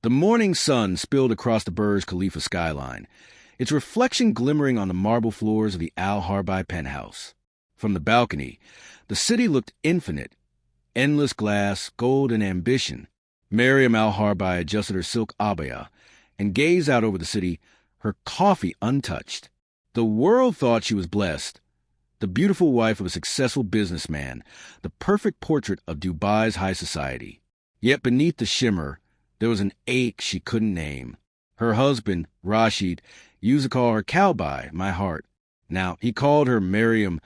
The morning sun spilled across the Burj Khalifa skyline, its reflection glimmering on the marble floors of the Al Harbi penthouse. From the balcony, the city looked infinite, endless glass, gold, and ambition. Miriam Al Harbi adjusted her silk abaya and gazed out over the city, her coffee untouched. The world thought she was blessed, the beautiful wife of a successful businessman, the perfect portrait of Dubai's high society. Yet beneath the shimmer, there was an ache she couldn't name. Her husband, Rashid, used to call her Kalbai, my heart. Now, he called her Miriam,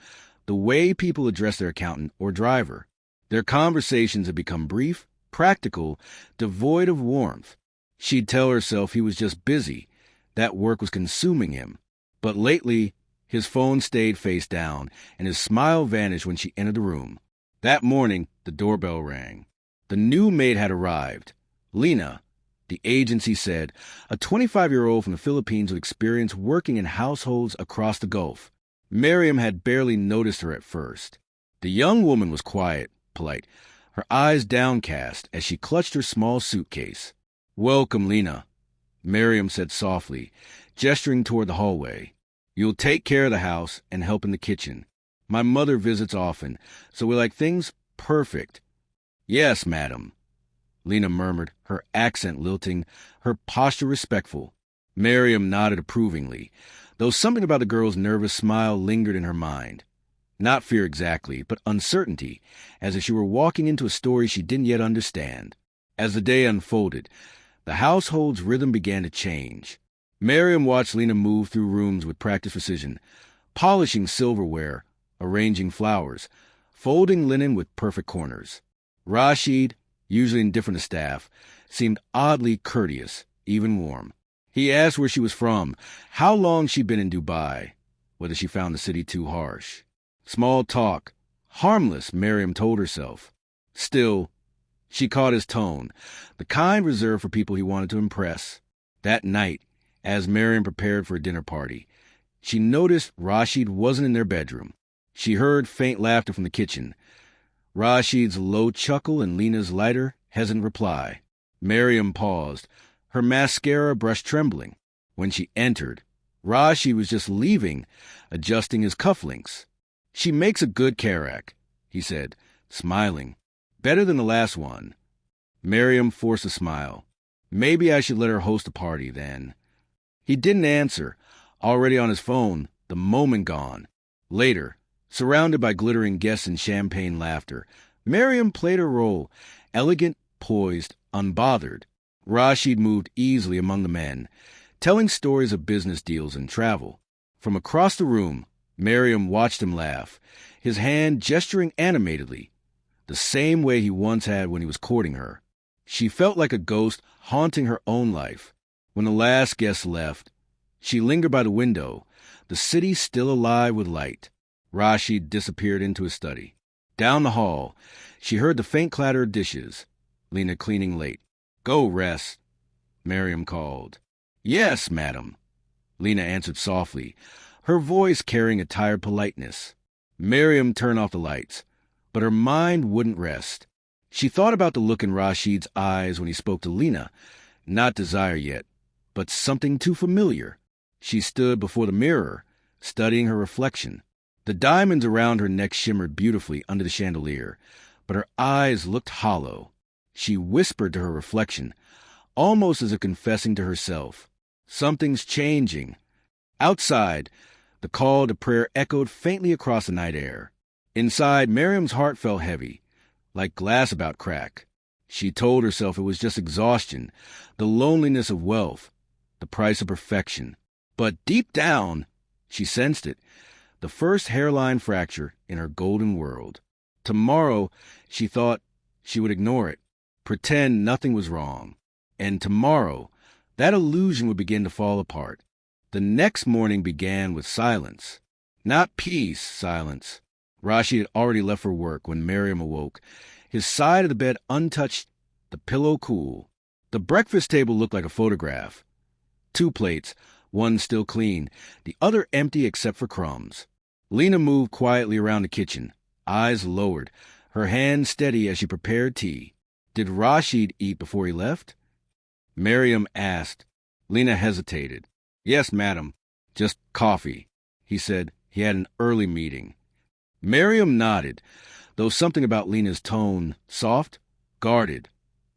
the way people address their accountant or driver. Their conversations had become brief, practical, devoid of warmth. She'd tell herself he was just busy, that work was consuming him. But lately, his phone stayed face down, and his smile vanished when she entered the room. That morning, the doorbell rang. The new maid had arrived. Lena, the agency said, a 25-year-old from the Philippines with experience working in households across the Gulf. Miriam had barely noticed her at first. The young woman was quiet, polite, her eyes downcast as she clutched her small suitcase. "Welcome, Lena," Miriam said softly, gesturing toward the hallway. "You'll take care of the house and help in the kitchen. My mother visits often, so we like things perfect." "Yes, madam," Lena murmured, her accent lilting, her posture respectful. Miriam nodded approvingly, though something about the girl's nervous smile lingered in her mind. Not fear exactly, but uncertainty, as if she were walking into a story she didn't yet understand. As the day unfolded, the household's rhythm began to change. Miriam watched Lena move through rooms with practiced precision, polishing silverware, arranging flowers, folding linen with perfect corners. Rashid, usually indifferent to staff, seemed oddly courteous, even warm. He asked where she was from, how long she'd been in Dubai, whether she found the city too harsh. Small talk, harmless, Miriam told herself. Still, she caught his tone, the kind reserved for people he wanted to impress. That night, as Miriam prepared for a dinner party, she noticed Rashid wasn't in their bedroom. She heard faint laughter from the kitchen, Rashid's low chuckle and Lena's lighter, hesitant reply. Miriam paused, her mascara brush trembling. When she entered, Rashid was just leaving, adjusting his cufflinks. "She makes a good karak," he said, smiling. "Better than the last one." Miriam forced a smile. "Maybe I should let her host a party, then." He didn't answer, already on his phone, the moment gone. Later, surrounded by glittering guests and champagne laughter, Miriam played her role, elegant, poised, unbothered. Rashid moved easily among the men, telling stories of business deals and travel. From across the room, Miriam watched him laugh, his hand gesturing animatedly, the same way he once had when he was courting her. She felt like a ghost haunting her own life. When the last guest left, she lingered by the window, the city still alive with light. Rashid disappeared into his study. Down the hall, she heard the faint clatter of dishes, Lena cleaning late. "Go rest," Miriam called. "Yes, madam," Lena answered softly, her voice carrying a tired politeness. Miriam turned off the lights, but her mind wouldn't rest. She thought about the look in Rashid's eyes when he spoke to Lena, not desire yet, but something too familiar. She stood before the mirror, studying her reflection. The diamonds around her neck shimmered beautifully under the chandelier, but her eyes looked hollow. She whispered to her reflection, almost as if confessing to herself, "Something's changing." Outside, the call to prayer echoed faintly across the night air. Inside, Miriam's heart felt heavy, like glass about crack. She told herself it was just exhaustion, the loneliness of wealth, the price of perfection. But deep down, she sensed it, the first hairline fracture in her golden world. Tomorrow, she thought, she would ignore it, pretend nothing was wrong. And tomorrow, that illusion would begin to fall apart. The next morning began with silence. Not peace, silence. Rashid had already left for work when Miriam awoke, his side of the bed untouched, the pillow cool. The breakfast table looked like a photograph. 2 plates, one still clean, the other empty except for crumbs. Lena moved quietly around the kitchen, eyes lowered, her hand steady as she prepared tea. Did Rashid eat before he left? Miriam asked. Lena hesitated. Yes, madam. Just coffee. He said he had an early meeting. Miriam nodded, though something about Lena's tone, soft, guarded,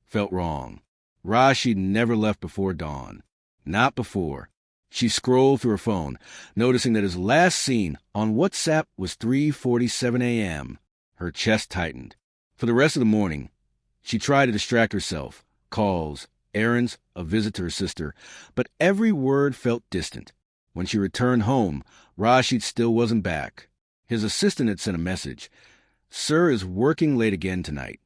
felt wrong. Rashid never left before dawn. Not before. She scrolled through her phone, noticing that his last seen on WhatsApp was 3:47 a.m. Her chest tightened. For the rest of the morning, she tried to distract herself. Calls, errands, a visit to her sister, but every word felt distant. When she returned home, Rashid still wasn't back. His assistant had sent a message. Sir is working late again tonight.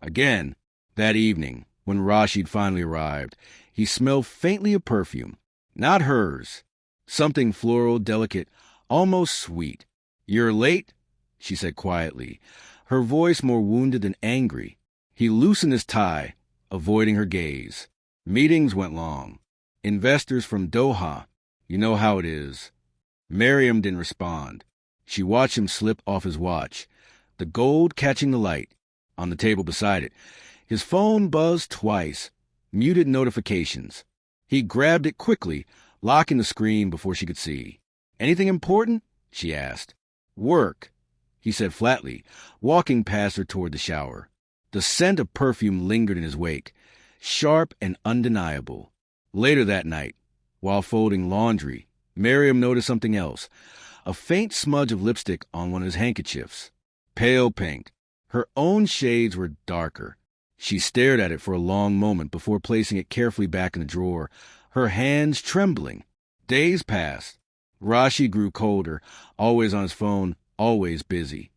Again. That evening, when Rashid finally arrived, he smelled faintly of perfume. Not hers. Something floral, delicate, almost sweet. You're late, she said quietly, her voice more wounded than angry. He loosened his tie, avoiding her gaze. Meetings went long. Investors from Doha. You know how it is. Miriam didn't respond. She watched him slip off his watch, the gold catching the light. On the table beside it, his phone buzzed twice, muted notifications. He grabbed it quickly, locking the screen before she could see. Anything important? She asked. Work, he said flatly, walking past her toward the shower. The scent of perfume lingered in his wake, sharp and undeniable. Later that night, while folding laundry, Miriam noticed something else, a faint smudge of lipstick on one of his handkerchiefs. Pale pink. Her own shades were darker. She stared at it for a long moment before placing it carefully back in the drawer, her hands trembling. Days passed. Rashid grew colder, always on his phone, always busy.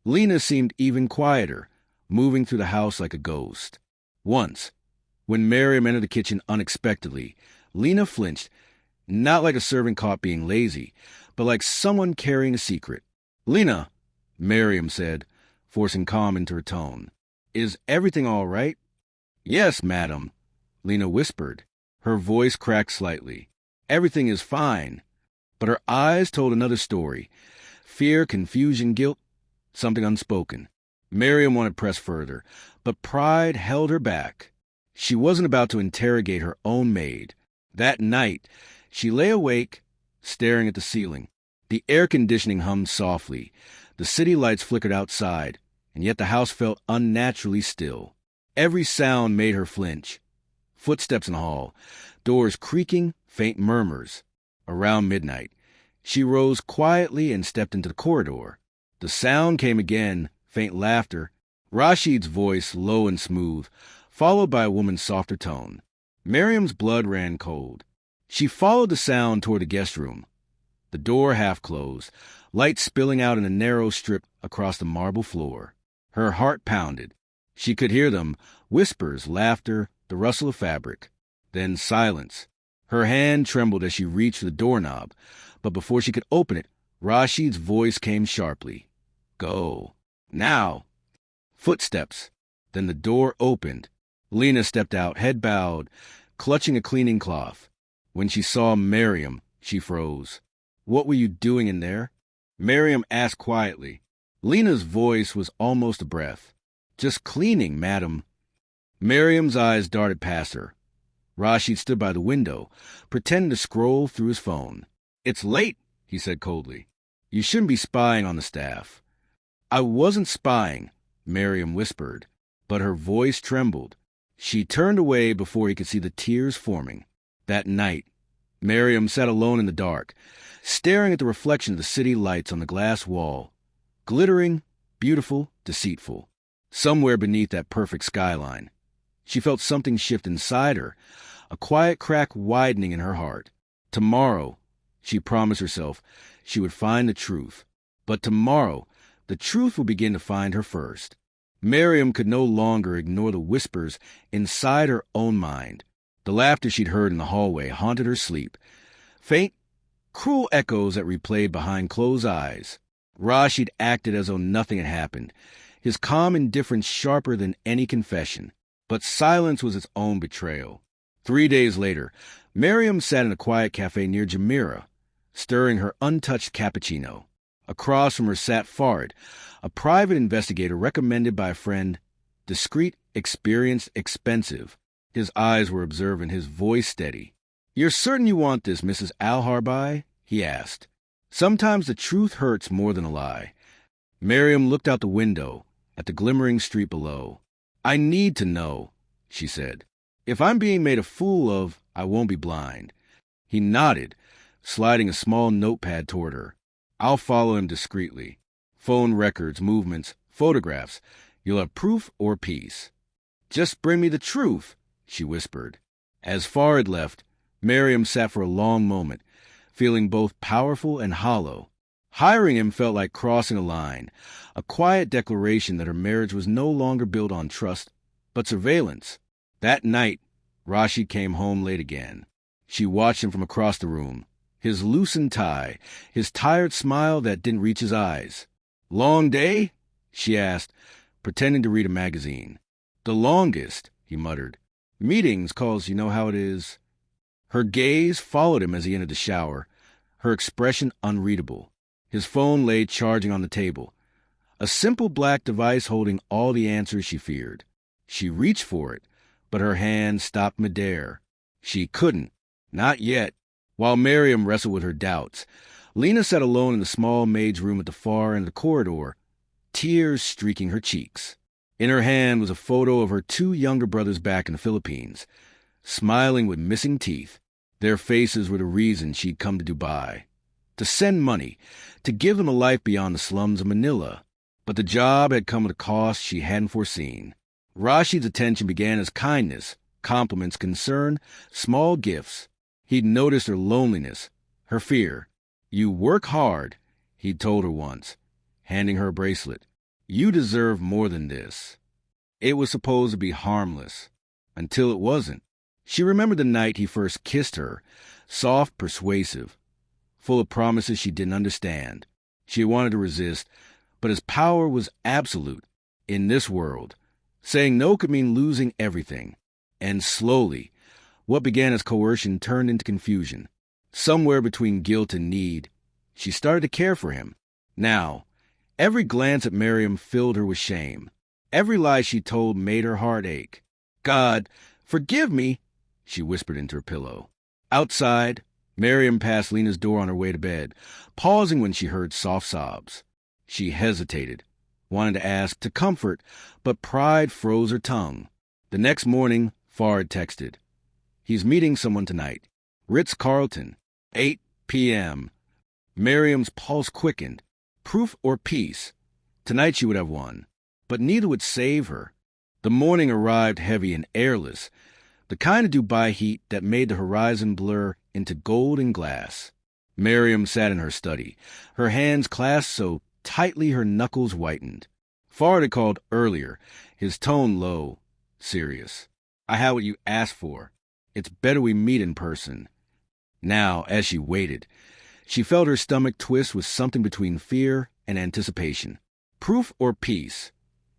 Lena seemed even quieter, moving through the house like a ghost. Once, when Miriam entered the kitchen unexpectedly, Lena flinched, not like a servant caught being lazy, but like someone carrying a secret. Lena, Miriam said, forcing calm into her tone. Is everything all right? Yes, madam, Lena whispered. Her voice cracked slightly. Everything is fine. But her eyes told another story. Fear, confusion, guilt, something unspoken. Miriam wanted to press further, but pride held her back. She wasn't about to interrogate her own maid. That night, she lay awake, staring at the ceiling. The air conditioning hummed softly. The city lights flickered outside, and yet the house felt unnaturally still. Every sound made her flinch. Footsteps in the hall, doors creaking, faint murmurs. Around midnight, she rose quietly and stepped into the corridor. The sound came again, faint laughter, Rashid's voice low and smooth, followed by a woman's softer tone. Miriam's blood ran cold. She followed the sound toward the guest room. The door half closed, light spilling out in a narrow strip across the marble floor. Her heart pounded. She could hear them, whispers, laughter, the rustle of fabric. Then silence. Her hand trembled as she reached for the doorknob, but before she could open it, Rashid's voice came sharply. Go. Now. Footsteps. Then the door opened. Lena stepped out, head bowed, clutching a cleaning cloth. When she saw Miriam, she froze. What were you doing in there? Miriam asked quietly. Lena's voice was almost a breath. Just cleaning, madam. Miriam's eyes darted past her. Rashid stood by the window, pretending to scroll through his phone. It's late, he said coldly. You shouldn't be spying on the staff. I wasn't spying, Miriam whispered, but her voice trembled. She turned away before he could see the tears forming. That night, Miriam sat alone in the dark, staring at the reflection of the city lights on the glass wall. Glittering, beautiful, deceitful. Somewhere beneath that perfect skyline, she felt something shift inside her, a quiet crack widening in her heart. Tomorrow, she promised herself, she would find the truth. But tomorrow, the truth would begin to find her first. Miriam could no longer ignore the whispers inside her own mind. The laughter she'd heard in the hallway haunted her sleep. Faint, cruel echoes that replayed behind closed eyes. Rashid acted as though nothing had happened, his calm indifference sharper than any confession. But silence was its own betrayal. 3 days later, Miriam sat in a quiet cafe near Jamira, stirring her untouched cappuccino. Across from her sat Farid, a private investigator recommended by a friend, discreet, experienced, expensive. His eyes were observant, his voice steady. "You're certain you want this, Mrs. Al-Harbi?" he asked. Sometimes the truth hurts more than a lie. Miriam looked out the window at the glimmering street below. "I need to know," she said. "If I'm being made a fool of, I won't be blind." He nodded, sliding a small notepad toward her. "I'll follow him discreetly. Phone records, movements, photographs. You'll have proof or peace." "Just bring me the truth," she whispered. As Fard left, Miriam sat for a long moment, feeling both powerful and hollow. Hiring him felt like crossing a line, a quiet declaration that her marriage was no longer built on trust, but surveillance. That night, Rashid came home late again. She watched him from across the room, his loosened tie, his tired smile that didn't reach his eyes. "Long day?" she asked, pretending to read a magazine. "The longest," he muttered. "Meetings, calls, you know how it is." Her gaze followed him as he entered the shower, her expression unreadable. His phone lay charging on the table, a simple black device holding all the answers she feared. She reached for it, but her hand stopped midair. She couldn't. Not yet. While Miriam wrestled with her doubts, Lena sat alone in the small maid's room at the far end of the corridor, tears streaking her cheeks. In her hand was a photo of her two younger brothers back in the Philippines, smiling with missing teeth. Their faces were the reason she'd come to Dubai. To send money, to give them a life beyond the slums of Manila. But the job had come at a cost she hadn't foreseen. Rashid's attention began as kindness, compliments, concern, small gifts. He'd noticed her loneliness, her fear. "You work hard," he'd told her once, handing her a bracelet. "You deserve more than this." It was supposed to be harmless, until it wasn't. She remembered the night he first kissed her, soft, persuasive, full of promises she didn't understand. She wanted to resist, but his power was absolute. In this world, saying no could mean losing everything. And slowly, what began as coercion turned into confusion. Somewhere between guilt and need, she started to care for him. Now, every glance at Miriam filled her with shame. Every lie she told made her heart ache. "God, forgive me," she whispered into her pillow. Outside, Miriam passed Lena's door on her way to bed, pausing when she heard soft sobs. She hesitated, wanted to ask, to comfort, but pride froze her tongue. The next morning, Fard texted. "He's meeting someone tonight. Ritz-Carlton, 8 p.m. Miriam's pulse quickened. Proof or peace? Tonight she would have won. But neither would save her. The morning arrived heavy and airless, the kind of Dubai heat that made the horizon blur into gold and glass. Miriam sat in her study, her hands clasped so tightly her knuckles whitened. Fard had called earlier, his tone low, serious. "I had what you asked for. It's better we meet in person." Now, as she waited, she felt her stomach twist with something between fear and anticipation. Proof or peace?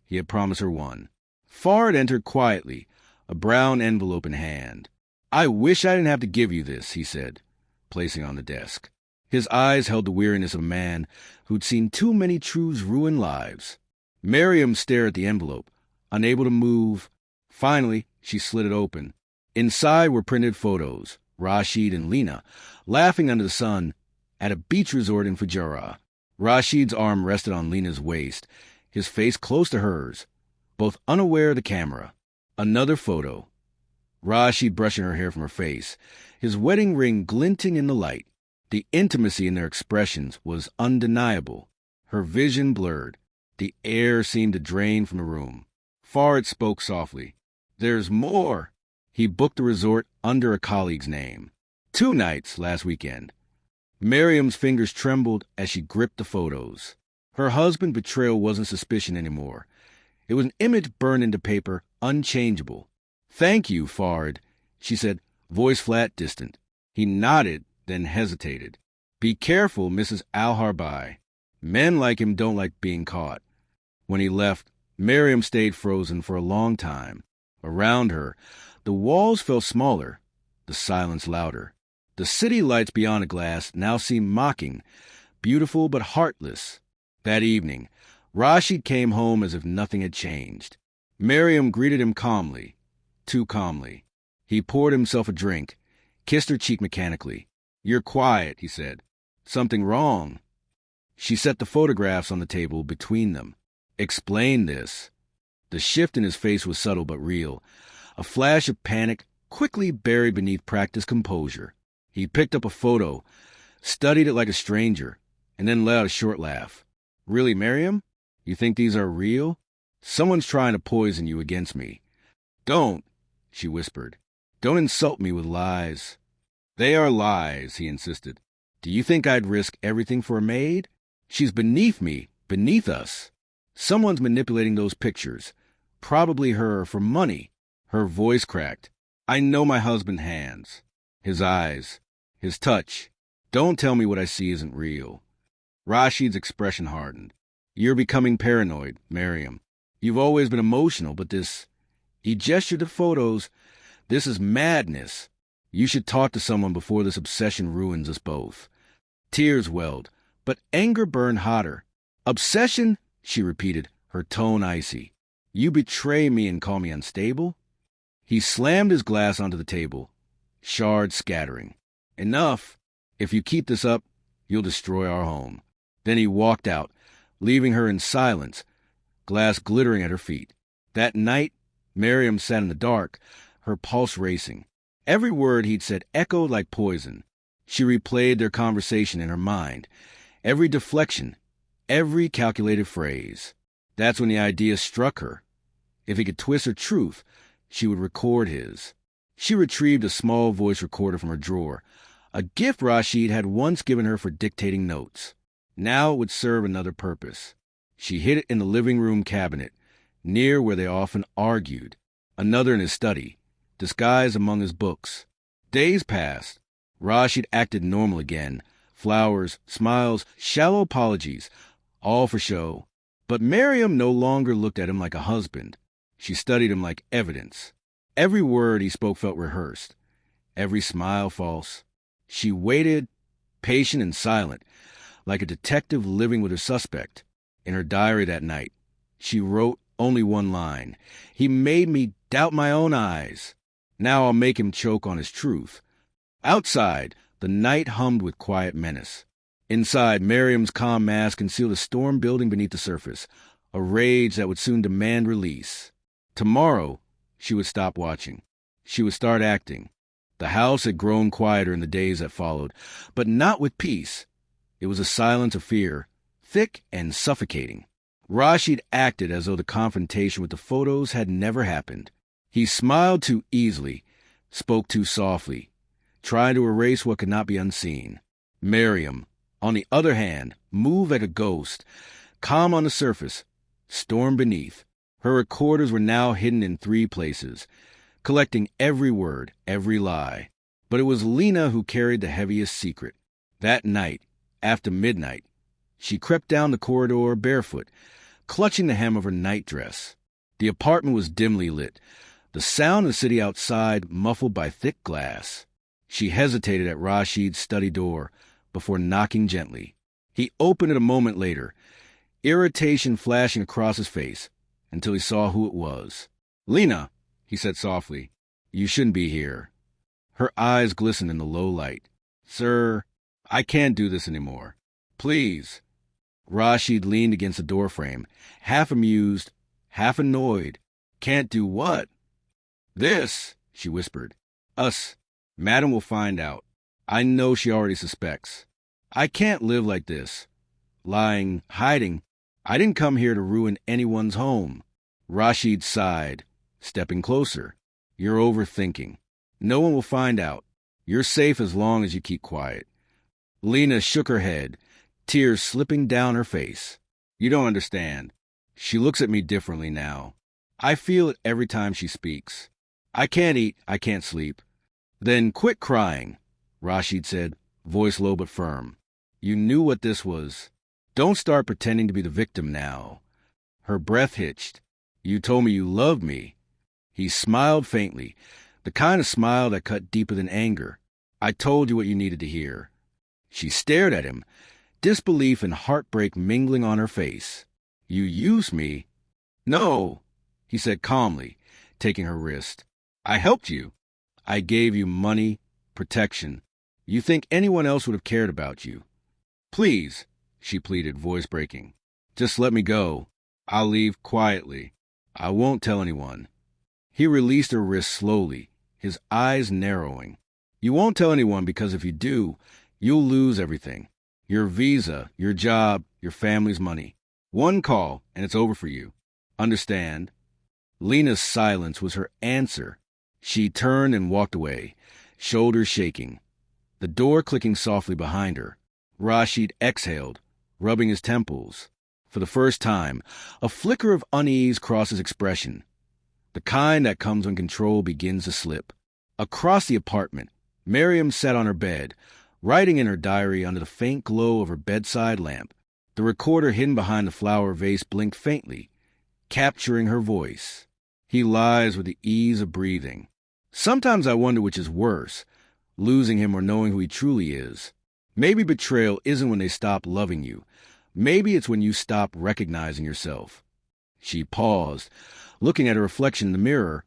He had promised her one. Fard entered quietly, a brown envelope in hand. "I wish I didn't have to give you this," he said, placing it on the desk. His eyes held the weariness of a man who'd seen too many truths ruin lives. Miriam stared at the envelope, unable to move. Finally, she slid it open. Inside were printed photos, Rashid and Lena, laughing under the sun at a beach resort in Fujairah. Rashid's arm rested on Lena's waist, his face close to hers, both unaware of the camera. Another photo. Rashid brushing her hair from her face, his wedding ring glinting in the light. The intimacy in their expressions was undeniable. Her vision blurred. The air seemed to drain from the room. Fard spoke softly. "There's more." He booked the resort under a colleague's name. 2 nights last weekend. Miriam's fingers trembled as she gripped the photos. Her husband's betrayal wasn't suspicion anymore. It was an image burned into paper, unchangeable. "Thank you, Fard," she said, voice flat, distant. He nodded, then hesitated. "Be careful, Mrs. Al-Harbi. Men like him don't like being caught." When he left, Miriam stayed frozen for a long time. Around her, the walls felt smaller, the silence louder. The city lights beyond the glass now seemed mocking, beautiful but heartless. That evening, Rashid came home as if nothing had changed. Miriam greeted him calmly, too calmly. He poured himself a drink, kissed her cheek mechanically. "You're quiet," he said. "Something wrong?" She set the photographs on the table between them. "Explain this." The shift in his face was subtle but real. A flash of panic quickly buried beneath practiced composure. He picked up a photo, studied it like a stranger, and then let out a short laugh. "Really, Miriam? You think these are real? Someone's trying to poison you against me." "Don't," she whispered. "Don't insult me with lies." "They are lies," he insisted. "Do you think I'd risk everything for a maid? She's beneath me, beneath us. Someone's manipulating those pictures. Probably her for money." Her voice cracked. "I know my husband's hands. His eyes. His touch. Don't tell me what I see isn't real." Rashid's expression hardened. "You're becoming paranoid, Miriam. You've always been emotional, but this..." He gestured to photos. "This is madness. You should talk to someone before this obsession ruins us both." Tears welled, but anger burned hotter. "Obsession?" she repeated, her tone icy. "You betray me and call me unstable?" He slammed his glass onto the table, shards scattering. "Enough. If you keep this up, you'll destroy our home." Then he walked out, leaving her in silence, glass glittering at her feet. That night, Miriam sat in the dark, her pulse racing. Every word he'd said echoed like poison. She replayed their conversation in her mind, every deflection, every calculated phrase. That's when the idea struck her. If he could twist her truth, she would record his. She retrieved a small voice recorder from her drawer, a gift Rashid had once given her for dictating notes. Now it would serve another purpose. She hid it in the living room cabinet, near where they often argued, another in his study, disguised among his books. Days passed. Rashid acted normal again. Flowers, smiles, shallow apologies, all for show. But Miriam no longer looked at him like a husband. She studied him like evidence. Every word he spoke felt rehearsed, every smile false. She waited, patient and silent, like a detective living with her suspect. In her diary that night, she wrote only one line. "He made me doubt my own eyes. Now I'll make him choke on his truth." Outside, the night hummed with quiet menace. Inside, Miriam's calm mask concealed a storm building beneath the surface, a rage that would soon demand release. Tomorrow, she would stop watching. She would start acting. The house had grown quieter in the days that followed, but not with peace. It was a silence of fear, thick and suffocating. Rashid acted as though the confrontation with the photos had never happened. He smiled too easily, spoke too softly, trying to erase what could not be unseen. Miriam, on the other hand, moved like a ghost, calm on the surface, storm beneath. Her recorders were now hidden in 3 places, collecting every word, every lie. But it was Lena who carried the heaviest secret. That night, after midnight, she crept down the corridor barefoot, clutching the hem of her nightdress. The apartment was dimly lit, the sound of the city outside muffled by thick glass. She hesitated at Rashid's study door before knocking gently. He opened it a moment later, irritation flashing across his face, until he saw who it was. "Lena," he said softly, "you shouldn't be here." Her eyes glistened in the low light. "Sir, I can't do this anymore. Please." Rashid leaned against the doorframe, half amused, half annoyed. "Can't do what?" "This," she whispered. "Us. Madam will find out. I know she already suspects. I can't live like this. Lying, hiding. I didn't come here to ruin anyone's home." Rashid sighed, stepping closer. "You're overthinking. No one will find out. You're safe as long as you keep quiet." Lena shook her head, tears slipping down her face. "You don't understand. She looks at me differently now. I feel it every time she speaks. I can't eat, I can't sleep." "Then quit crying," Rashid said, voice low but firm. "You knew what this was. Don't start pretending to be the victim now." Her breath hitched. "You told me you loved me." He smiled faintly, the kind of smile that cut deeper than anger. "I told you what you needed to hear." She stared at him, disbelief and heartbreak mingling on her face. "You used me?" "No," he said calmly, taking her wrist. "I helped you. I gave you money, protection. You think anyone else would have cared about you? Please, she pleaded, voice breaking. Just let me go. I'll leave quietly. I won't tell anyone. He released her wrist slowly, his eyes narrowing. You won't tell anyone because if you do, you'll lose everything. Your visa, your job, your family's money. One call, and it's over for you. Understand? Lena's silence was her answer. She turned and walked away, shoulders shaking. The door clicking softly behind her. Rashid exhaled, rubbing his temples. For the first time, a flicker of unease crossed his expression, the kind that comes when control begins to slip. Across the apartment, Miriam sat on her bed, writing in her diary under the faint glow of her bedside lamp. The recorder hidden behind the flower vase blinked faintly, capturing her voice. He lies with the ease of breathing. Sometimes I wonder which is worse, losing him or knowing who he truly is. Maybe betrayal isn't when they stop loving you. Maybe it's when you stop recognizing yourself. She paused, looking at her reflection in the mirror,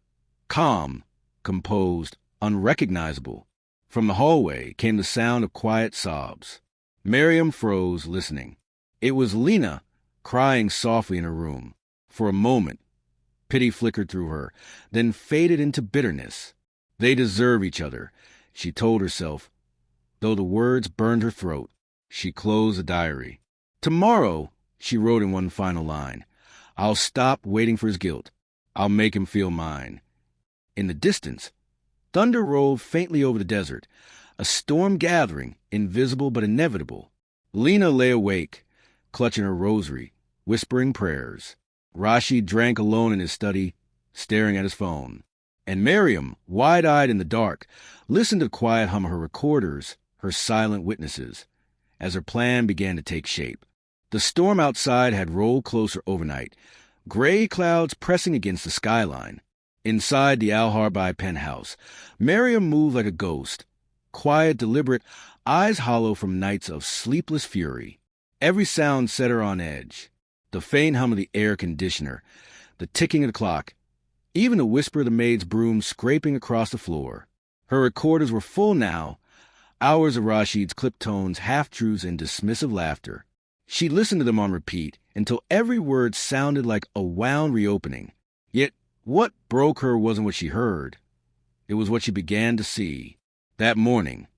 calm, composed, unrecognizable. From the hallway came the sound of quiet sobs. Miriam froze, listening. It was Lena, crying softly in her room. For a moment, pity flickered through her, then faded into bitterness. They deserve each other, she told herself. Though the words burned her throat, she closed the diary. Tomorrow, she wrote in one final line, I'll stop waiting for his guilt. I'll make him feel mine. In the distance, thunder rolled faintly over the desert, a storm gathering, invisible but inevitable. Lena lay awake, clutching her rosary, whispering prayers. Rashid drank alone in his study, staring at his phone. And Miriam, wide-eyed in the dark, listened to the quiet hum of her recorders, her silent witnesses, as her plan began to take shape. The storm outside had rolled closer overnight, gray clouds pressing against the skyline. Inside the Al-Harbi penthouse, Miriam moved like a ghost, quiet, deliberate, eyes hollow from nights of sleepless fury. Every sound set her on edge. The faint hum of the air conditioner, the ticking of the clock, even the whisper of the maid's broom scraping across the floor. Her recorders were full now, hours of Rashid's clipped tones, half-truths, and dismissive laughter. She listened to them on repeat until every word sounded like a wound reopening. Yet what broke her wasn't what she heard. It was what she began to see. That morning,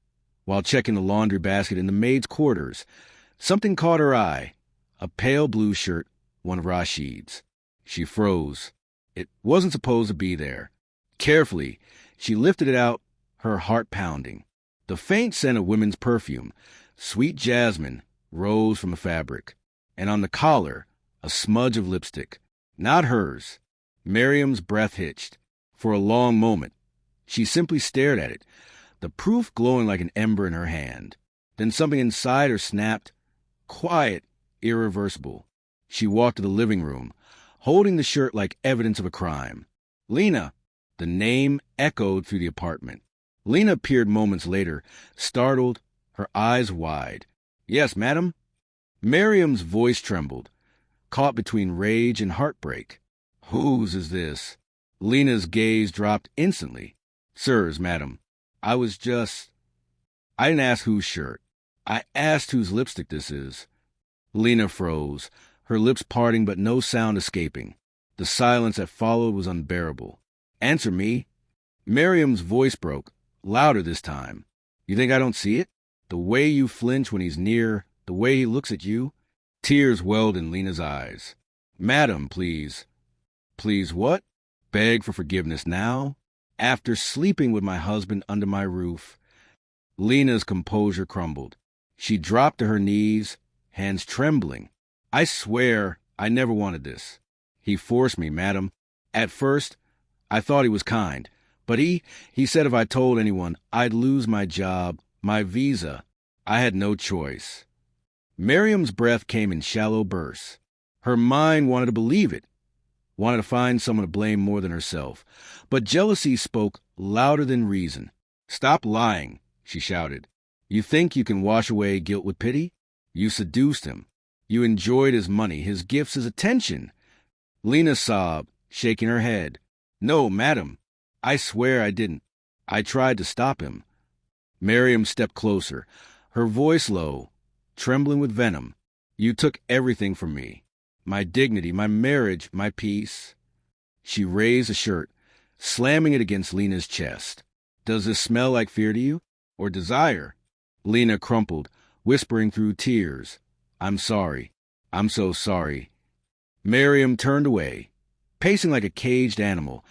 while checking the laundry basket in the maid's quarters, something caught her eye. A pale blue shirt, one of Rashid's. She froze. It wasn't supposed to be there. Carefully, she lifted it out, her heart pounding. The faint scent of women's perfume, sweet jasmine, rose from the fabric. And on the collar, a smudge of lipstick. Not hers. Miriam's breath hitched. For a long moment, she simply stared at it, the proof glowing like an ember in her hand. Then something inside her snapped. Quiet, irreversible. She walked to the living room, holding the shirt like evidence of a crime. Lena! The name echoed through the apartment. Lena appeared moments later, startled, her eyes wide. Yes, madam? Miriam's voice trembled, caught between rage and heartbreak. Whose is this? Lena's gaze dropped instantly. Sirs, madam, I didn't ask whose shirt. I asked whose lipstick this is. Lena froze, her lips parting but no sound escaping. The silence that followed was unbearable. Answer me. Miriam's voice broke, louder this time. You think I don't see it? The way you flinch when he's near, the way he looks at you. Tears welled in Lena's eyes. Madam, please. Please what? Beg for forgiveness now? After sleeping with my husband under my roof. Lena's composure crumbled. She dropped to her knees, hands trembling. I swear I never wanted this. He forced me, madam. At first, I thought he was kind, but he said if I told anyone, I'd lose my job, my visa. I had no choice. Miriam's breath came in shallow bursts. Her mind wanted to believe it, wanted to find someone to blame more than herself. But jealousy spoke louder than reason. Stop lying, she shouted. You think you can wash away guilt with pity? You seduced him. You enjoyed his money, his gifts, his attention. Lena sobbed, shaking her head. No, madam, I swear I didn't. I tried to stop him. Miriam stepped closer, her voice low, trembling with venom. You took everything from me. My dignity, my marriage, my peace. She raised a shirt, slamming it against Lena's chest. Does this smell like fear to you? Or desire? Lena crumpled, whispering through tears. I'm sorry. I'm so sorry. Miriam turned away, pacing like a caged animal,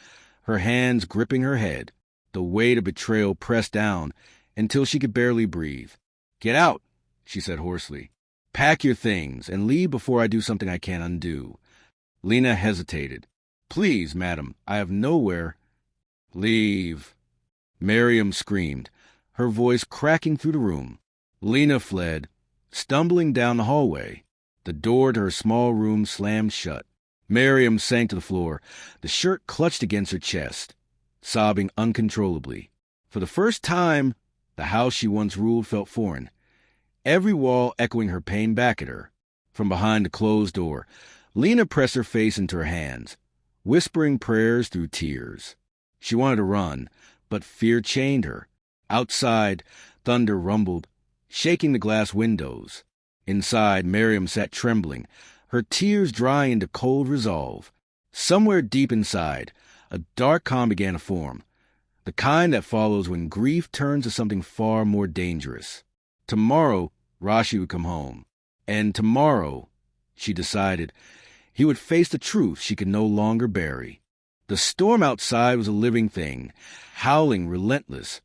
her hands gripping her head, the weight of betrayal pressed down until she could barely breathe. Get out, she said hoarsely. Pack your things and leave before I do something I can't undo. Lena hesitated. Please, madam, I have nowhere. Leave. Miriam screamed, her voice cracking through the room. Lena fled, stumbling down the hallway. The door to her small room slammed shut. Miriam sank to the floor, the shirt clutched against her chest, sobbing uncontrollably. For the first time, the house she once ruled felt foreign, every wall echoing her pain back at her. From behind the closed door, Lena pressed her face into her hands, whispering prayers through tears. She wanted to run, but fear chained her. Outside, thunder rumbled, shaking the glass windows. Inside, Miriam sat trembling, her tears drying into cold resolve. Somewhere deep inside, a dark calm began to form, the kind that follows when grief turns to something far more dangerous. Tomorrow, Rashi would come home. And tomorrow, she decided, he would face the truth she could no longer bury. The storm outside was a living thing, howling relentless,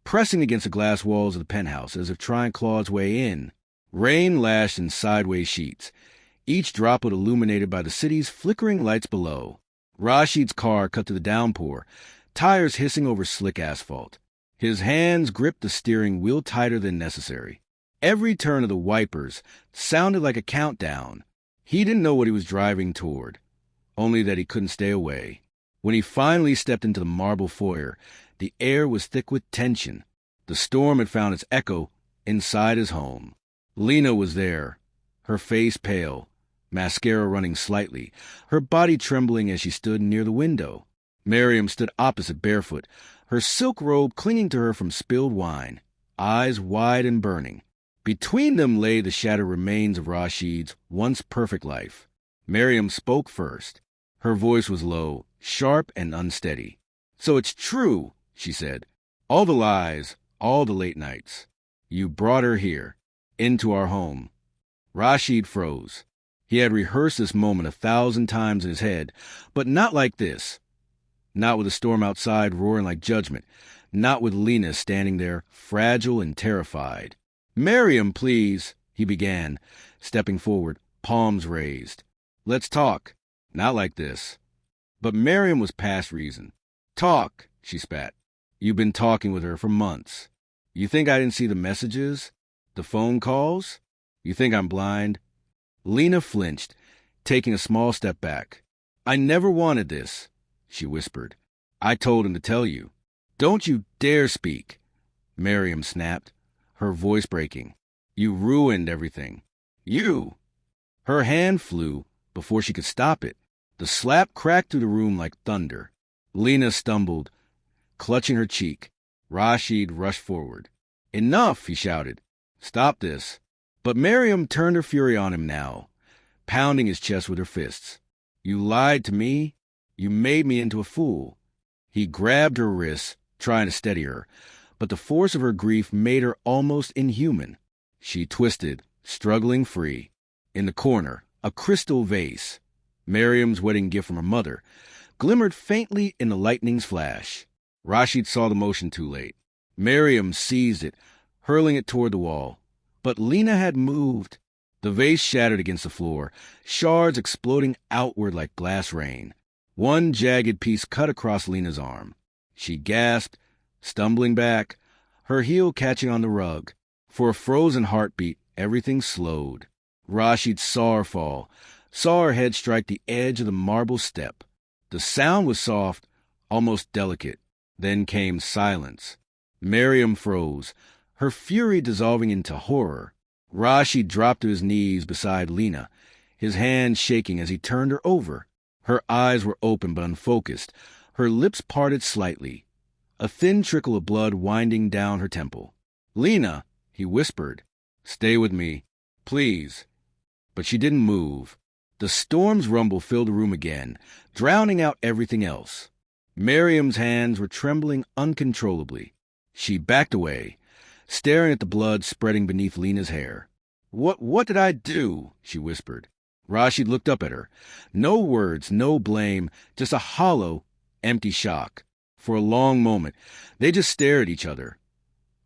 pressing against the glass walls of the penthouse as if trying to claw its way in. Rain lashed in sideways sheets, each droplet illuminated by the city's flickering lights below. Rashid's car cut to the downpour, tires hissing over slick asphalt. His hands gripped the steering wheel tighter than necessary. Every turn of the wipers sounded like a countdown. He didn't know what he was driving toward, only that he couldn't stay away. When he finally stepped into the marble foyer, the air was thick with tension. The storm had found its echo inside his home. Lena was there, her face pale, mascara running slightly, her body trembling as she stood near the window. Miriam stood opposite barefoot, her silk robe clinging to her from spilled wine, eyes wide and burning. Between them lay the shattered remains of Rashid's once perfect life. Miriam spoke first. Her voice was low, sharp and unsteady. So it's true, she said. All the lies, all the late nights. You brought her here, into our home. Rashid froze. He had rehearsed this moment 1,000 times in his head, but not like this. Not with the storm outside roaring like judgment. Not with Lena standing there, fragile and terrified. Miriam, please, he began, stepping forward, palms raised. Let's talk. Not like this. But Miriam was past reason. Talk, she spat. You've been talking with her for months. You think I didn't see the messages? The phone calls? You think I'm blind? Lena flinched, taking a small step back. I never wanted this, she whispered. I told him to tell you. Don't you dare speak, Miriam snapped, her voice breaking. You ruined everything. You! Her hand flew before she could stop it. The slap cracked through the room like thunder. Lena stumbled, clutching her cheek. Rashid rushed forward. Enough, he shouted. Stop this. But Miriam turned her fury on him now, pounding his chest with her fists. You lied to me. You made me into a fool. He grabbed her wrists, trying to steady her, but the force of her grief made her almost inhuman. She twisted, struggling free. In the corner, a crystal vase, Miriam's wedding gift from her mother, glimmered faintly in the lightning's flash. Rashid saw the motion too late. Miriam seized it, hurling it toward the wall. But Lena had moved. The vase shattered against the floor, shards exploding outward like glass rain. One jagged piece cut across Lena's arm. She gasped, stumbling back, her heel catching on the rug. For a frozen heartbeat, everything slowed. Rashid saw her fall, saw her head strike the edge of the marble step. The sound was soft, almost delicate. Then came silence. Miriam froze, her fury dissolving into horror. Rashid dropped to his knees beside Lena, his hand shaking as he turned her over. Her eyes were open but unfocused, her lips parted slightly. a thin trickle of blood winding down her temple. "Lena," he whispered. "Stay with me, please." But she didn't move. The storm's rumble filled the room again, drowning out everything else. Miriam's hands were trembling uncontrollably. She backed away, staring at the blood spreading beneath Lena's hair. What did I do?" she whispered. Rashid looked up at her. No words, no blame, just a hollow, empty shock. For a long moment, they just stared at each other.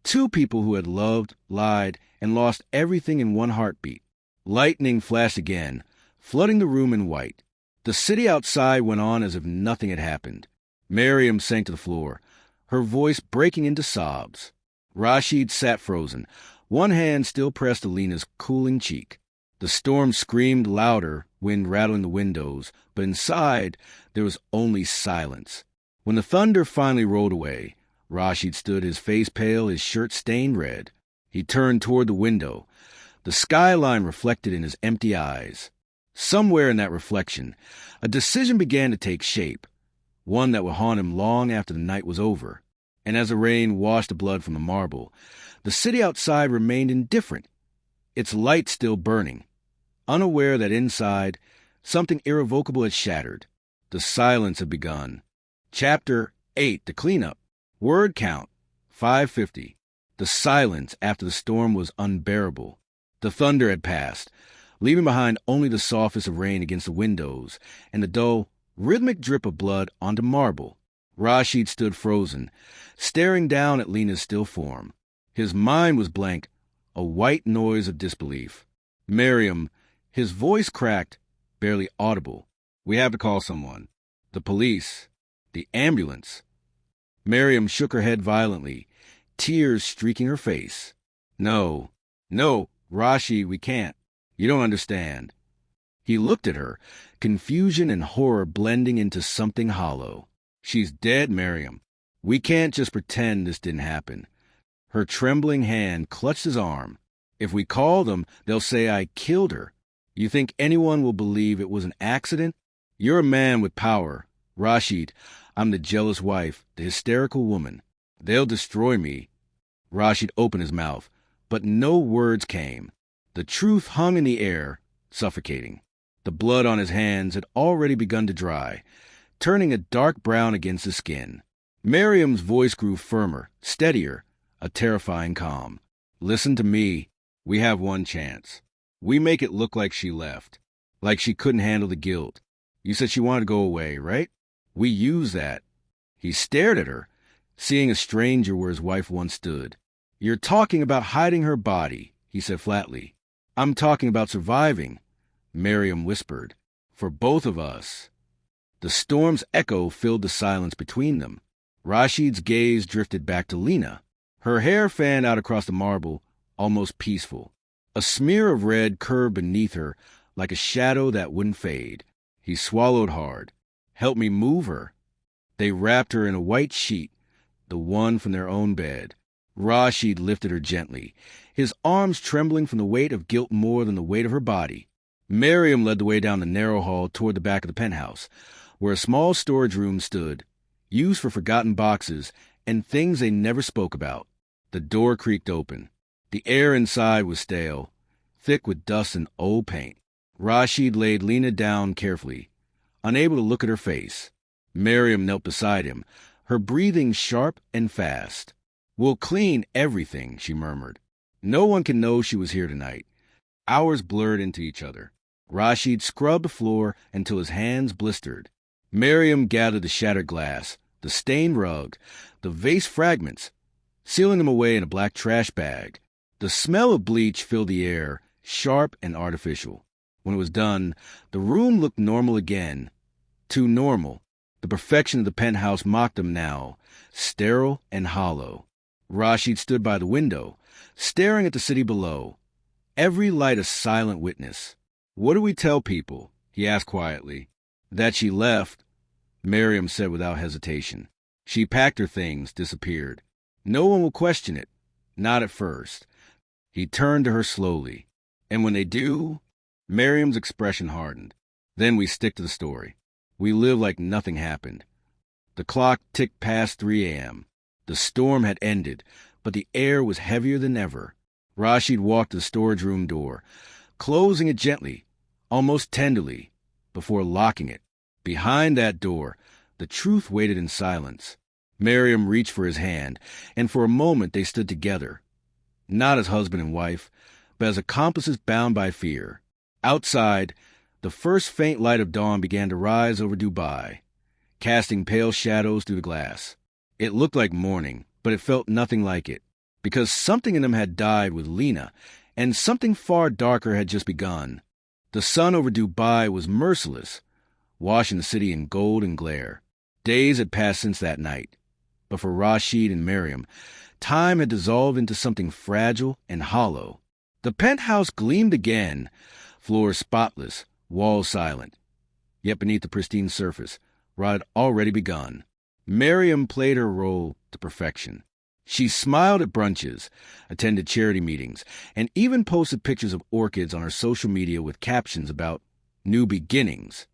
Two people who had loved, lied, and lost everything in one heartbeat. Lightning flashed again, flooding the room in white. The city outside went on as if nothing had happened. Miriam sank to the floor, her voice breaking into sobs. Rashid sat frozen, one hand still pressed to Lena's cooling cheek. The storm screamed louder, wind rattling the windows, but inside there was only silence. When the thunder finally rolled away, Rashid stood, his face pale, his shirt stained red. He turned toward the window, the skyline reflected in his empty eyes. Somewhere in that reflection, a decision began to take shape, one that would haunt him long after the night was over. And as the rain washed the blood from the marble, the city outside remained indifferent, its light still burning, unaware that inside, something irrevocable had shattered. The silence had begun. Chapter 8, the cleanup. Word count, 550. The silence after the storm was unbearable. The thunder had passed, leaving behind only the softness of rain against the windows and the dull, rhythmic drip of blood onto marble. Rashid stood frozen, staring down at Lena's still form. His mind was blank, a white noise of disbelief. "Miriam," his voice cracked, barely audible. "We have to call someone. The police. The ambulance." Miriam shook her head violently, tears streaking her face. No, Rashid, we can't. You don't understand." He looked at her, confusion and horror blending into something hollow. "She's dead, Miriam. We can't just pretend this didn't happen." Her trembling hand clutched his arm. "If we call them, they'll say I killed her. You think anyone will believe it was an accident? You're a man with power. Rashid, I'm the jealous wife, the hysterical woman. They'll destroy me." Rashid opened his mouth, but no words came. The truth hung in the air, suffocating. The blood on his hands had already begun to dry, turning a dark brown against his skin. Miriam's voice grew firmer, steadier, a terrifying calm. "Listen to me. We have one chance. We make it look like she left, like she couldn't handle the guilt. You said she wanted to go away, right? We use that." He stared at her, seeing a stranger where his wife once stood. "You're talking about hiding her body," he said flatly. "I'm talking about surviving," Miriam whispered. "For both of us." The storm's echo filled the silence between them. Rashid's gaze drifted back to Lena. Her hair fanned out across the marble, almost peaceful. A smear of red curved beneath her like a shadow that wouldn't fade. He swallowed hard. "Help me move her." They wrapped her in a white sheet, the one from their own bed. Rashid lifted her gently, his arms trembling from the weight of guilt more than the weight of her body. Miriam led the way down the narrow hall toward the back of the penthouse, where a small storage room stood, used for forgotten boxes and things they never spoke about. The door creaked open. The air inside was stale, thick with dust and old paint. Rashid laid Lena down carefully, unable to look at her face. Miriam knelt beside him, her breathing sharp and fast. "We'll clean everything," she murmured. "No one can know she was here tonight." Hours blurred into each other. Rashid scrubbed the floor until his hands blistered. Miriam gathered the shattered glass, the stained rug, the vase fragments, sealing them away in a black trash bag. The smell of bleach filled the air, sharp and artificial. When it was done, the room looked normal again. Too normal. The perfection of the penthouse mocked them now, sterile and hollow. Rashid stood by the window, staring at the city below, every light a silent witness. "What do we tell people?" he asked quietly. "That she left," Miriam said without hesitation. "She packed her things, disappeared. No one will question it. Not at first." He turned to her slowly. "And when they do?" Miriam's expression hardened. "Then we stick to the story. We live like nothing happened." The clock ticked past 3 a.m. The storm had ended, but the air was heavier than ever. Rashid walked to the storage room door, closing it gently, almost tenderly, before locking it. Behind that door, the truth waited in silence. Miriam reached for his hand, and for a moment they stood together, not as husband and wife, but as accomplices bound by fear. Outside, the first faint light of dawn began to rise over Dubai, casting pale shadows through the glass. It looked like morning, but it felt nothing like it, because something in them had died with Lena, and something far darker had just begun. The sun over Dubai was merciless, washing the city in gold and glare. Days had passed since that night, but for Rashid and Miriam, time had dissolved into something fragile and hollow. The penthouse gleamed again, floors spotless, walls silent. Yet beneath the pristine surface, rot had already begun. Miriam played her role to perfection. She smiled at brunches, attended charity meetings, and even posted pictures of orchids on her social media with captions about new beginnings.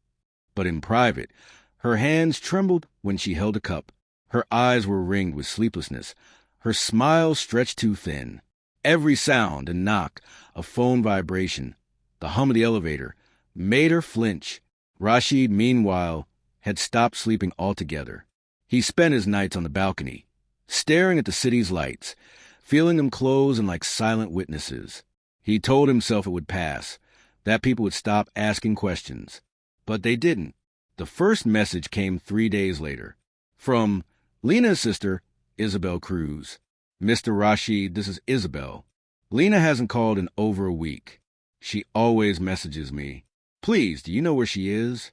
But in private, her hands trembled when she held a cup. Her eyes were ringed with sleeplessness. Her smile stretched too thin. Every sound, a knock, a phone vibration, the hum of the elevator, made her flinch. Rashid, meanwhile, had stopped sleeping altogether. He spent his nights on the balcony, staring at the city's lights, feeling them close and like silent witnesses. He told himself it would pass, that people would stop asking questions. But they didn't. The first message came 3 days later, from Lena's sister, Isabel Cruz. "Mr. Rashid, this is Isabel. Lena hasn't called in over a week. She always messages me. Please, do you know where she is?"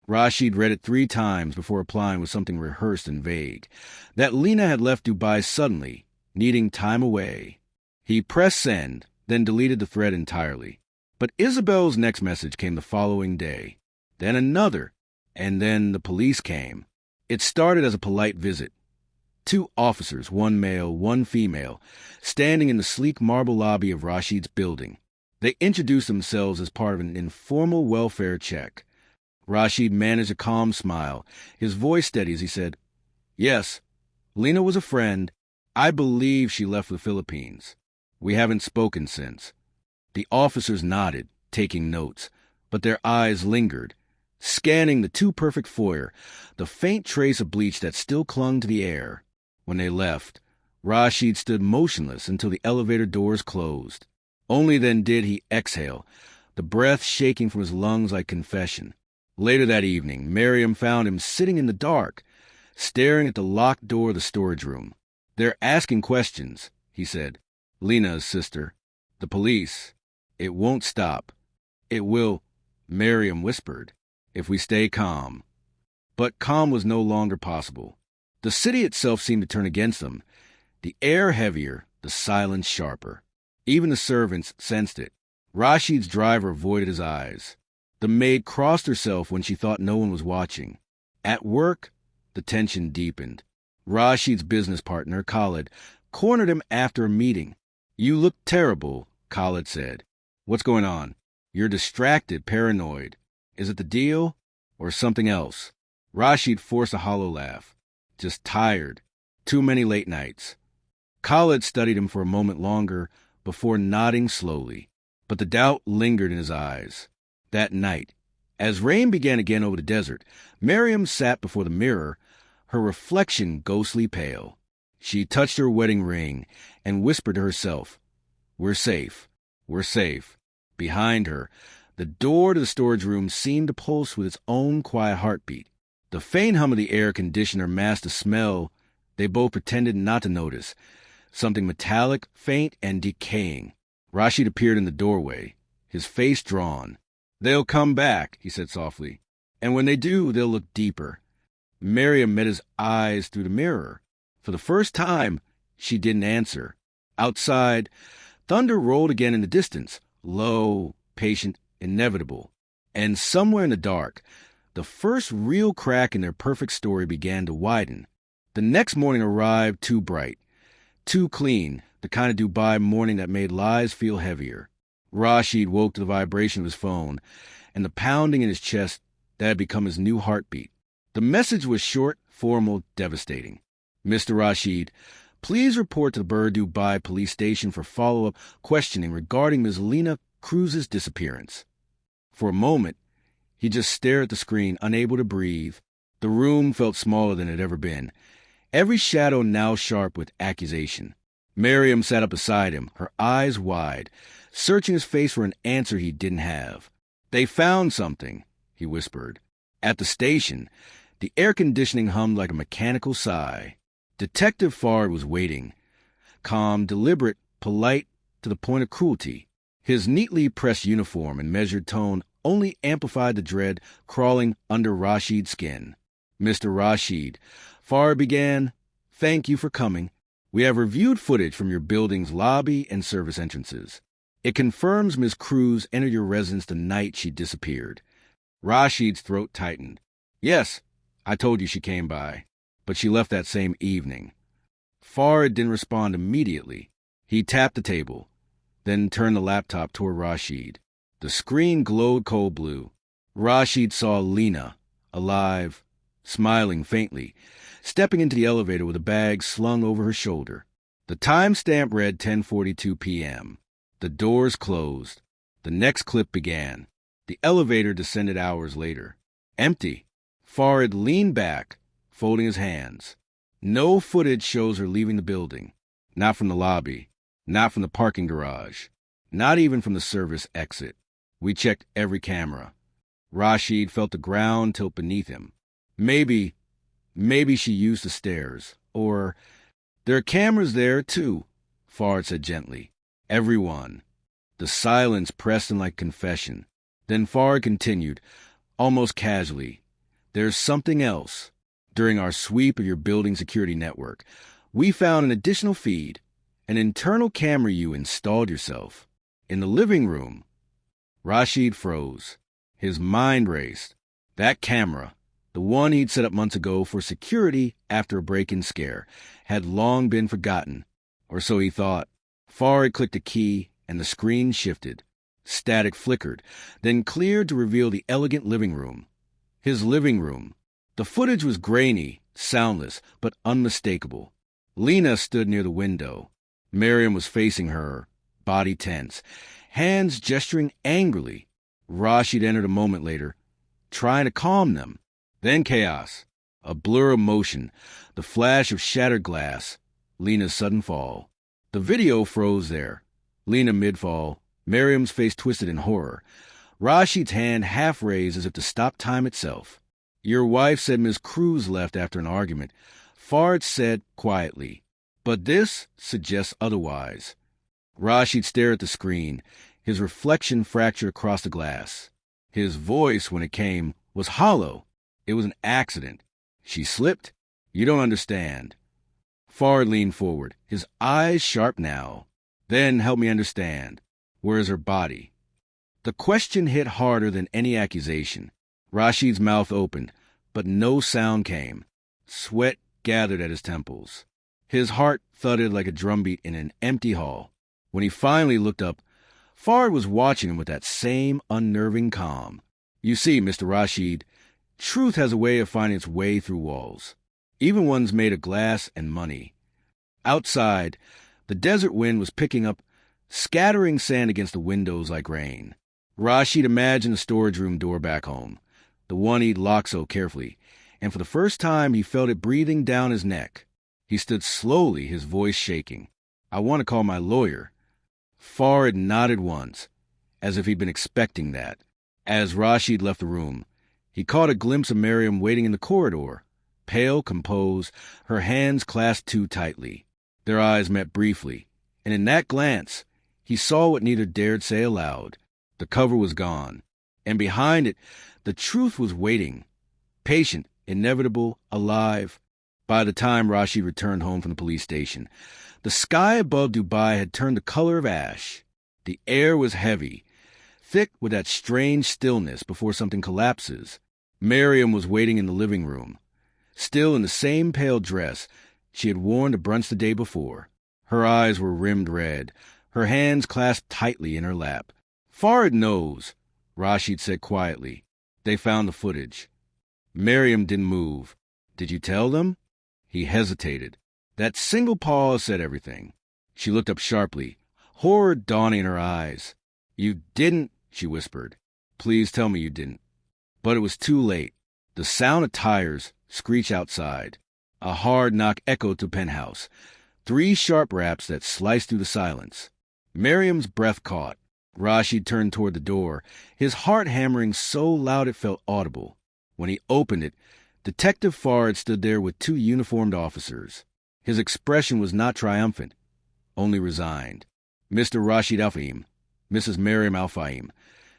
Rashid read it 3 times before replying with something rehearsed and vague, that Lena had left Dubai suddenly, needing time away. He pressed send, then deleted the thread entirely. But Isabel's next message came the following day. Then another, and then the police came. It started as a polite visit. 2 officers, 1 male, 1 female, standing in the sleek marble lobby of Rashid's building. They introduced themselves as part of an informal welfare check. Rashid managed a calm smile, his voice steady as he said, "Yes, Lena was a friend. I believe she left for the Philippines. We haven't spoken since." The officers nodded, taking notes, but their eyes lingered, scanning the too-perfect foyer, the faint trace of bleach that still clung to the air. When they left, Rashid stood motionless until the elevator doors closed. Only then did he exhale, the breath shaking from his lungs like confession. Later that evening, Miriam found him sitting in the dark, staring at the locked door of the storage room. "They're asking questions," he said. "Lena's sister. The police. It won't stop. It will," Miriam whispered, "if we stay calm." But calm was no longer possible. The city itself seemed to turn against them, the air heavier, the silence sharper. Even the servants sensed it. Rashid's driver avoided his eyes. The maid crossed herself when she thought no one was watching. At work, the tension deepened. Rashid's business partner, Khalid, cornered him after a meeting. "You look terrible," Khalid said. "What's going on? You're distracted, paranoid. Is it the deal or something else?" Rashid forced a hollow laugh. "Just tired. Too many late nights." Khalid studied him for a moment longer before nodding slowly, but the doubt lingered in his eyes. That night, as rain began again over the desert, Miriam sat before the mirror, her reflection ghostly pale. She touched her wedding ring and whispered to herself, "We're safe. We're safe." Behind her, the door to the storage room seemed to pulse with its own quiet heartbeat. The faint hum of the air conditioner masked a smell they both pretended not to notice, something metallic, faint, and decaying. Rashid appeared in the doorway, his face drawn. "They'll come back," he said softly. "And when they do, they'll look deeper." Miriam met his eyes through the mirror. For the first time, she didn't answer. Outside, thunder rolled again in the distance, low, patient, inevitable. And somewhere in the dark, the first real crack in their perfect story began to widen. The next morning arrived too bright, too clean, the kind of Dubai morning that made lies feel heavier. Rashid woke to the vibration of his phone and the pounding in his chest that had become his new heartbeat. The message was short, formal, devastating. Mr. Rashid, please report to the Bur Dubai police station for follow-up questioning regarding Ms. Lena Cruz's disappearance. For a moment, he just stared at the screen, unable to breathe. The room felt smaller than it had ever been, every shadow now sharp with accusation. Miriam sat up beside him, her eyes wide, searching his face for an answer he didn't have. "They found something," he whispered. At the station, the air conditioning hummed like a mechanical sigh. Detective Fard was waiting, calm, deliberate, polite to the point of cruelty. His neatly pressed uniform and measured tone only amplified the dread crawling under Rashid's skin. "Mr. Rashid," Fard began, "thank you for coming. We have reviewed footage from your building's lobby and service entrances. It confirms Ms. Cruz entered your residence the night she disappeared." Rashid's throat tightened. "Yes, I told you she came by, but she left that same evening." Fard didn't respond immediately. He tapped the table, then turned the laptop toward Rashid. The screen glowed cold blue. Rashid saw Lena, alive, smiling faintly, stepping into the elevator with a bag slung over her shoulder. The timestamp read 10:42 p.m. The doors closed. The next clip began. The elevator descended hours later. Empty. Fard leaned back, folding his hands. No footage shows her leaving the building. Not from the lobby. Not from the parking garage. Not even from the service exit. We checked every camera. Rashid felt the ground tilt beneath him. Maybe she used the stairs. Or, there are cameras there, too, Fard said gently. Everyone. The silence pressed in like confession. Then Fard continued, almost casually. There's something else. During our sweep of your building security network, we found an additional feed, an internal camera you installed yourself. In the living room. Rashid froze. His mind raced. That camera, the one he'd set up months ago for security after a break-in scare, had long been forgotten, or so he thought. Fard clicked a key, and the screen shifted. Static flickered, then cleared to reveal the elegant living room. His living room. The footage was grainy, soundless, but unmistakable. Lena stood near the window. Miriam was facing her, body tense, hands gesturing angrily. Rashid entered a moment later, trying to calm them. Then chaos, a blur of motion, the flash of shattered glass, Lena's sudden fall. The video froze there. Lena mid-fall, Miriam's face twisted in horror. Rashid's hand half raised as if to stop time itself. Your wife said Miss Cruz left after an argument, Fard said quietly. But this suggests otherwise. Rashid stared at the screen, his reflection fractured across the glass. His voice, when it came, was hollow. It was an accident. She slipped? You don't understand. Fard leaned forward, his eyes sharp now. Then help me understand. Where is her body? The question hit harder than any accusation. Rashid's mouth opened, but no sound came. Sweat gathered at his temples. His heart thudded like a drumbeat in an empty hall. When he finally looked up, Fard was watching him with that same unnerving calm. You see, Mr. Rashid, truth has a way of finding its way through walls, even ones made of glass and money. Outside, the desert wind was picking up, scattering sand against the windows like rain. Rashid imagined the storage room door back home, the one he'd locked so carefully, and for the first time he felt it breathing down his neck. He stood slowly, his voice shaking. I want to call my lawyer. Fard nodded once, as if he'd been expecting that. As Rashid left the room, he caught a glimpse of Miriam waiting in the corridor, pale, composed, her hands clasped too tightly. Their eyes met briefly, and in that glance, he saw what neither dared say aloud. The cover was gone, and behind it, the truth was waiting, patient, inevitable, alive. By the time Rashid returned home from the police station, the sky above Dubai had turned the color of ash. The air was heavy, thick with that strange stillness before something collapses. Miriam was waiting in the living room, still in the same pale dress she had worn to brunch the day before. Her eyes were rimmed red, her hands clasped tightly in her lap. Fard knows, Rashid said quietly. They found the footage. Miriam didn't move. Did you tell them? He hesitated. That single pause said everything. She looked up sharply, horror dawning in her eyes. "You didn't," she whispered. "Please tell me you didn't." But it was too late. The sound of tires screeched outside. A hard knock echoed to penthouse. 3 sharp raps that sliced through the silence. Miriam's breath caught. Rashid turned toward the door, his heart hammering so loud it felt audible. When he opened it, Detective Fard stood there with 2 uniformed officers. His expression was not triumphant, only resigned. "Mr. Rashid Al-Fahim, Mrs. Miriam Al-Fahim,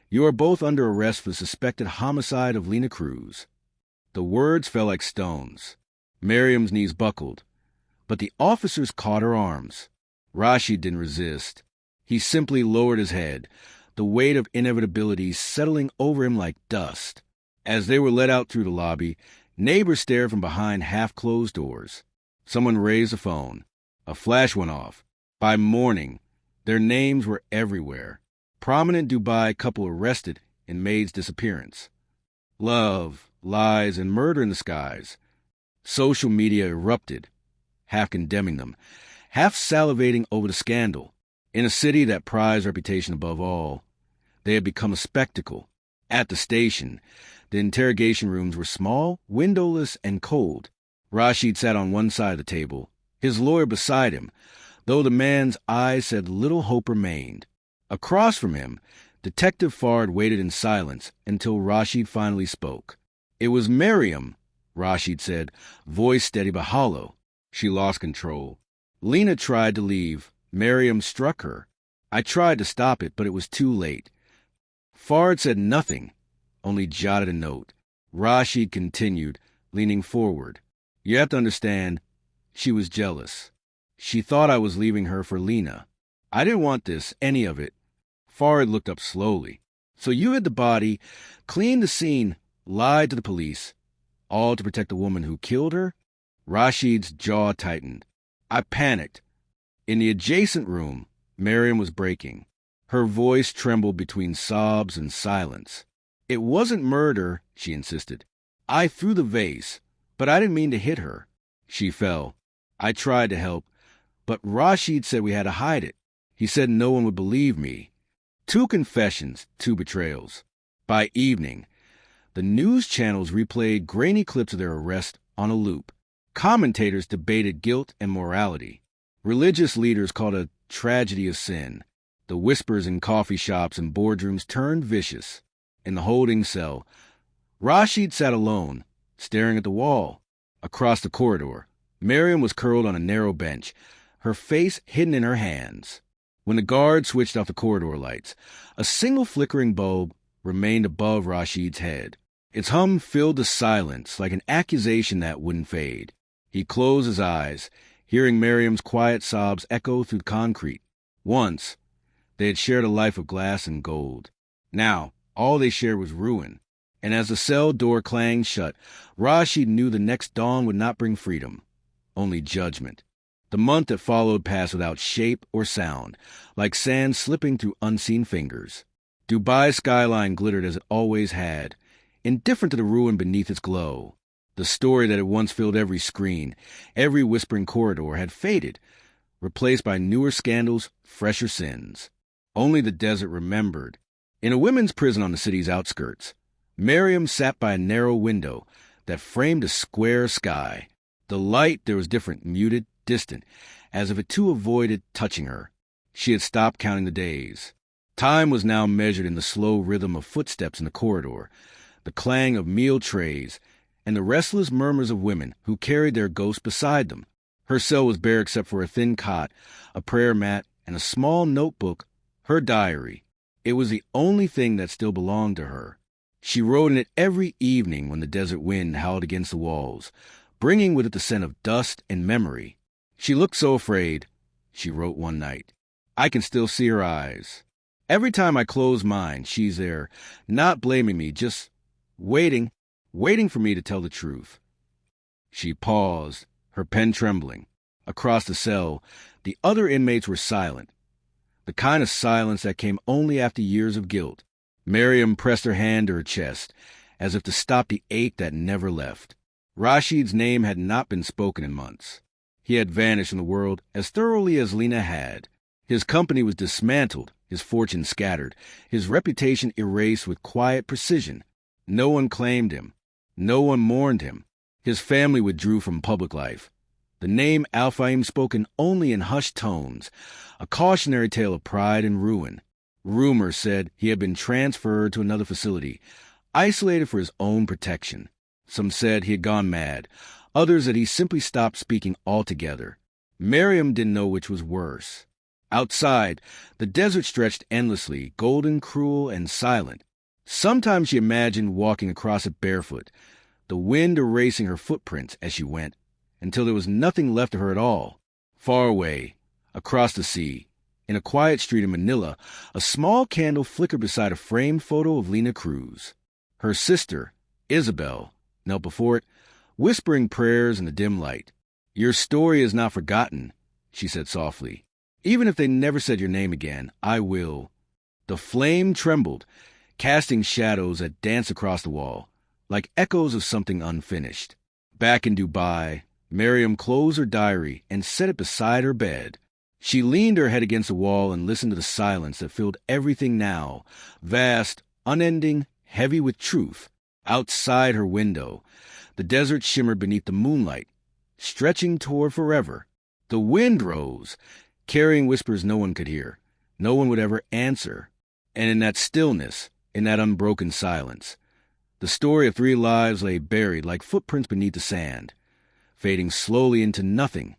you are both under arrest for the suspected homicide of Lena Cruz." The words fell like stones. Miriam's knees buckled, but the officers caught her arms. Rashid didn't resist. He simply lowered his head, the weight of inevitability settling over him like dust. As they were led out through the lobby, neighbors stared from behind half-closed doors. Someone raised a phone. A flash went off. By morning, their names were everywhere. Prominent Dubai couple arrested in Maid's disappearance. Love, lies, and murder in the skies. Social media erupted, half condemning them, half salivating over the scandal. In a city that prized reputation above all, they had become a spectacle. At the station, the interrogation rooms were small, windowless, and cold. Rashid sat on one side of the table, his lawyer beside him, though the man's eyes said little hope remained. Across from him, Detective Fard waited in silence until Rashid finally spoke. "It was Miriam," Rashid said, voice steady but hollow. "She lost control. Lena tried to leave. Miriam struck her. I tried to stop it, but it was too late." Fard said nothing, only jotted a note. Rashid continued, leaning forward. "You have to understand, she was jealous. She thought I was leaving her for Lena. I didn't want this, any of it." Fard looked up slowly. "So you hid the body, cleaned the scene, lied to the police, all to protect the woman who killed her?" Rashid's jaw tightened. "I panicked." In the adjacent room, Miriam was breaking. Her voice trembled between sobs and silence. "It wasn't murder," she insisted. "I threw the vase, but I didn't mean to hit her. She fell. I tried to help, but Rashid said we had to hide it. He said no one would believe me." 2 confessions, 2 betrayals. By evening, the news channels replayed grainy clips of their arrest on a loop. Commentators debated guilt and morality. Religious leaders called it a tragedy of sin. The whispers in coffee shops and boardrooms turned vicious. In the holding cell, Rashid sat alone, staring at the wall. Across the corridor, Miriam was curled on a narrow bench, her face hidden in her hands. When the guard switched off the corridor lights, a single flickering bulb remained above Rashid's head. Its hum filled the silence like an accusation that wouldn't fade. He closed his eyes, hearing Miriam's quiet sobs echo through the concrete. Once, they had shared a life of glass and gold. Now, all they shared was ruin. And as the cell door clanged shut, Rashid knew the next dawn would not bring freedom, only judgment. The month that followed passed without shape or sound, like sand slipping through unseen fingers. Dubai's skyline glittered as it always had, indifferent to the ruin beneath its glow. The story that had once filled every screen, every whispering corridor, had faded, replaced by newer scandals, fresher sins. Only the desert remembered. In a women's prison on the city's outskirts, Miriam sat by a narrow window that framed a square sky. The light there was different, muted, distant, as if it too avoided touching her. She had stopped counting the days. Time was now measured in the slow rhythm of footsteps in the corridor, the clang of meal trays, and the restless murmurs of women who carried their ghosts beside them. Her cell was bare except for a thin cot, a prayer mat, and a small notebook, her diary. It was the only thing that still belonged to her. She wrote in it every evening when the desert wind howled against the walls, bringing with it the scent of dust and memory. "She looked so afraid," she wrote one night. "I can still see her eyes. Every time I close mine, she's there, not blaming me, just waiting for me to tell the truth." She paused, her pen trembling. Across the cell, the other inmates were silent, the kind of silence that came only after years of guilt. Miriam pressed her hand to her chest, as if to stop the ache that never left. Rashid's name had not been spoken in months. He had vanished from the world as thoroughly as Lena had. His company was dismantled, his fortune scattered, his reputation erased with quiet precision. No one claimed him. No one mourned him. His family withdrew from public life. The name Al-Fahim spoken only in hushed tones, a cautionary tale of pride and ruin. Rumor said he had been transferred to another facility, isolated for his own protection. Some said he had gone mad, others that he simply stopped speaking altogether. Miriam didn't know which was worse. Outside, the desert stretched endlessly, golden, cruel, and silent. Sometimes she imagined walking across it barefoot, the wind erasing her footprints as she went, until there was nothing left of her at all. Far away, across the sea, in a quiet street in Manila, a small candle flickered beside a framed photo of Lena Cruz. Her sister, Isabel, knelt before it, whispering prayers in the dim light. "Your story is not forgotten," she said softly. "Even if they never said your name again, I will." The flame trembled, casting shadows that danced across the wall, like echoes of something unfinished. Back in Dubai, Miriam closed her diary and set it beside her bed. She leaned her head against the wall and listened to the silence that filled everything now, vast, unending, heavy with truth. Outside her window, the desert shimmered beneath the moonlight, stretching toward forever. The wind rose, carrying whispers no one could hear, no one would ever answer. And in that stillness, in that unbroken silence, the story of 3 lives lay buried like footprints beneath the sand, fading slowly into nothing,